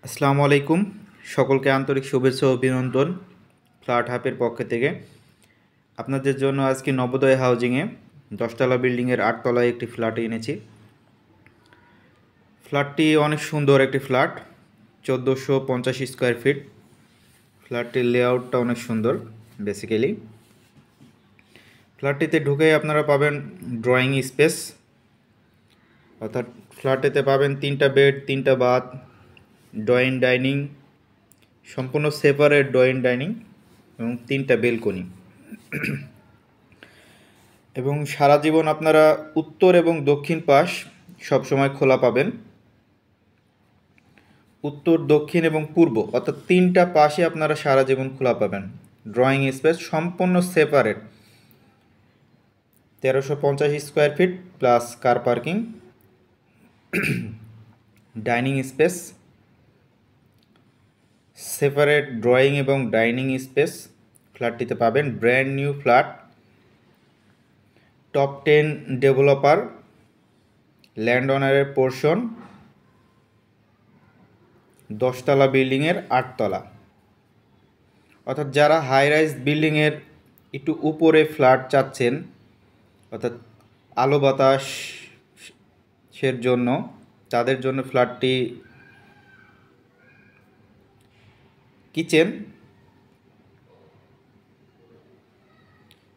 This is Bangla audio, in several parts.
আসসালামু আলাইকুম। সকলকে আন্তরিক শুভেচ্ছা ও অভিনন্দন ফ্ল্যাট হাবের পক্ষ থেকে। আপনাদের জন্য আজকে নবোদয় হাউজিংয়ে 10তলা বিল্ডিংয়ের 8তলায় একটি ফ্ল্যাট এনেছি। ফ্ল্যাটটি অনেক সুন্দর একটি ফ্ল্যাট, 1450 স্কোয়ার ফিট। ফ্ল্যাটটির লেআউটটা অনেক সুন্দর। বেসিক্যালি ফ্ল্যাটটিতে ঢুকেই আপনারা পাবেন ড্রয়িং স্পেস, অর্থাৎ ফ্ল্যাটেতে পাবেন 3টা বেড, 3টা বাথ, ড্রয়িং ডাইনিং, সম্পূর্ণ সেপারেট ড্রয়িং ডাইনিং এবং 3টা বেলকনি। এবং সারা জীবন আপনারা উত্তর এবং দক্ষিণ পাশ সবসময় খোলা পাবেন। উত্তর, দক্ষিণ এবং পূর্ব অর্থাৎ 3টা পাশে আপনারা সারা জীবন খোলা পাবেন। ড্রয়িং স্পেস সম্পূর্ণ separate, 1350 square feet plus car parking. Dining space, separate drawing এবং ডাইনিং স্পেস ফ্ল্যাটটিতে পাবেন। Brand new flat, top 10 developer, land ওনারের পোর্শন, 10তলা বিল্ডিংয়ের 8তলা। অর্থাৎ যারা হাই রাইজ বিল্ডিংয়ের একটু উপরে ফ্ল্যাট চাচ্ছেন, অর্থাৎ আলো বাতাসের জন্য, তাদের জন্য ফ্ল্যাটটি।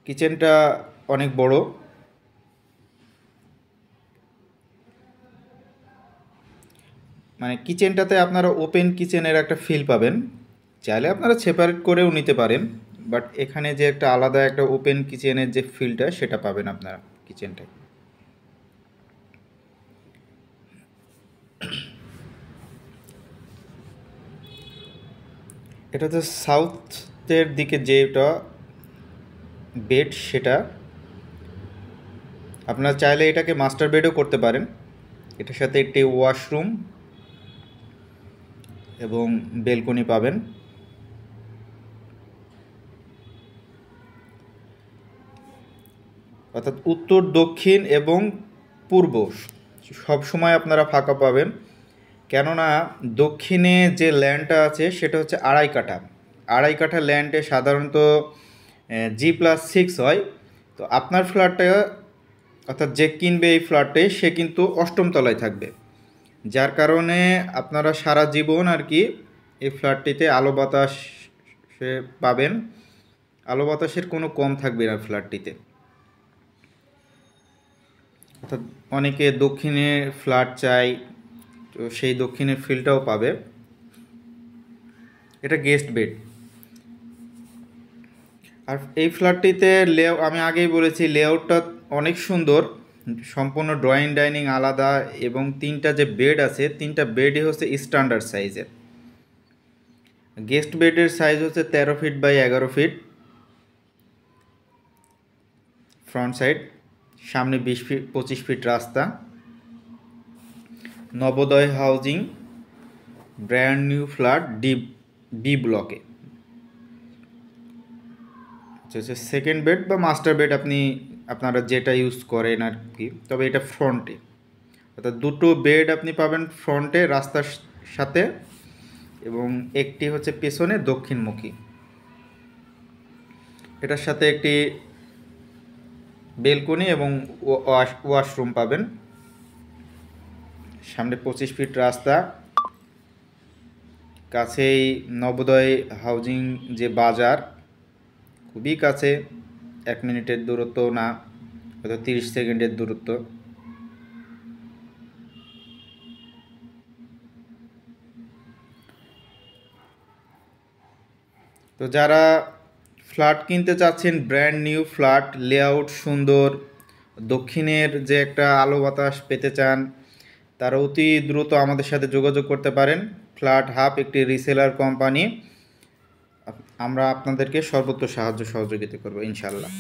কিচেনটা অনেক বড়, মানে কিচেনটাতে আপনারা ওপেন কিচেনের একটা ফিল পাবেন। চাইলে আপনারা সেপারেট করেও নিতে পারেন, বাট এখানে যে একটা আলাদা একটা ওপেন কিচেনের যে ফিলটা সেটা পাবেন আপনারা কিচেনটায়। এটা হচ্ছে সাউথের দিকে যেটা বেড, সেটা আপনারা চাইলে এটাকে মাস্টার বেডও করতে পারেন। এটার সাথে একটি ওয়াশরুম এবং বেলকনি পাবেন। অর্থাৎ উত্তর, দক্ষিণ এবং পূর্ব সব সময় আপনারা ফাঁকা পাবেন। কেননা দক্ষিণে যে ল্যান্ডটা আছে সেটা হচ্ছে 2.5 কাঠা। 2.5 কাঠা ল্যান্ডে সাধারণত G+6 হয়। তো আপনার ফ্ল্যাটটা, অর্থাৎ যে কিনবে এই ফ্ল্যাটে, সে কিন্তু 8ম তলায় থাকবে, যার কারণে আপনারা সারা জীবন আর কি এই ফ্ল্যাটটিতে আলো বাতাস পাবেন। আলো বাতাসের কোনো কম থাকবে না ফ্ল্যাটটিতে। অর্থাৎ অনেকে দক্ষিণে ফ্ল্যাট চাই, তো সেই দক্ষিণের ফিলটাও পাবে। এটা গেস্ট বেড। আর এই ফ্ল্যাটটিতে আমি আগেই বলেছি লেআউটটা অনেক সুন্দর, সম্পূর্ণ ড্রয়িং ডাইনিং আলাদা, এবং 3টা যে বেড আছে 3টা বেডই হচ্ছে স্ট্যান্ডার্ড সাইজের। গেস্ট বেডের সাইজ হচ্ছে 13 feet by 11 feet front side, সামনে 25 ফিট রাস্তা। Nabodoy housing, brand new flat, B ব্লকে। হচ্ছে সেকেন্ড বেড বা মাস্টার বেড, আপনারা যেটা ইউজ করেন আর কি, তবে এটা ফ্রন্টে। অর্থাৎ 2টো বেড আপনি পাবেন ফ্রন্টে রাস্তার সাথে, এবং একটি হচ্ছে পেছনে দক্ষিণমুখী। এটার সাথে একটি বেলকনি এবং ওয়াশরুম পাবেন। সামনে 25 ফিট রাস্তা, কাছেই নবোদয় হাউজিং যে বাজার, খুবই কাছে, 1 মিনিটের দূরত্ব না, হয়তো 30 সেকেন্ডের দূরত্ব। তো যারা ফ্ল্যাট কিনতে চাচ্ছেন, ব্র্যান্ড নিউ ফ্ল্যাট, লেআউট সুন্দর, দক্ষিণের যে একটা আলো বাতাস পেতে চান, তারা অতি দ্রুত আমাদের সাথে যোগাযোগ করতে পারেন। ফ্ল্যাট হাব একটি রিসেলার কোম্পানি, আমরা আপনাদেরকে সর্বোচ্চ সাহায্য সহযোগিতা করব ইনশাল্লাহ।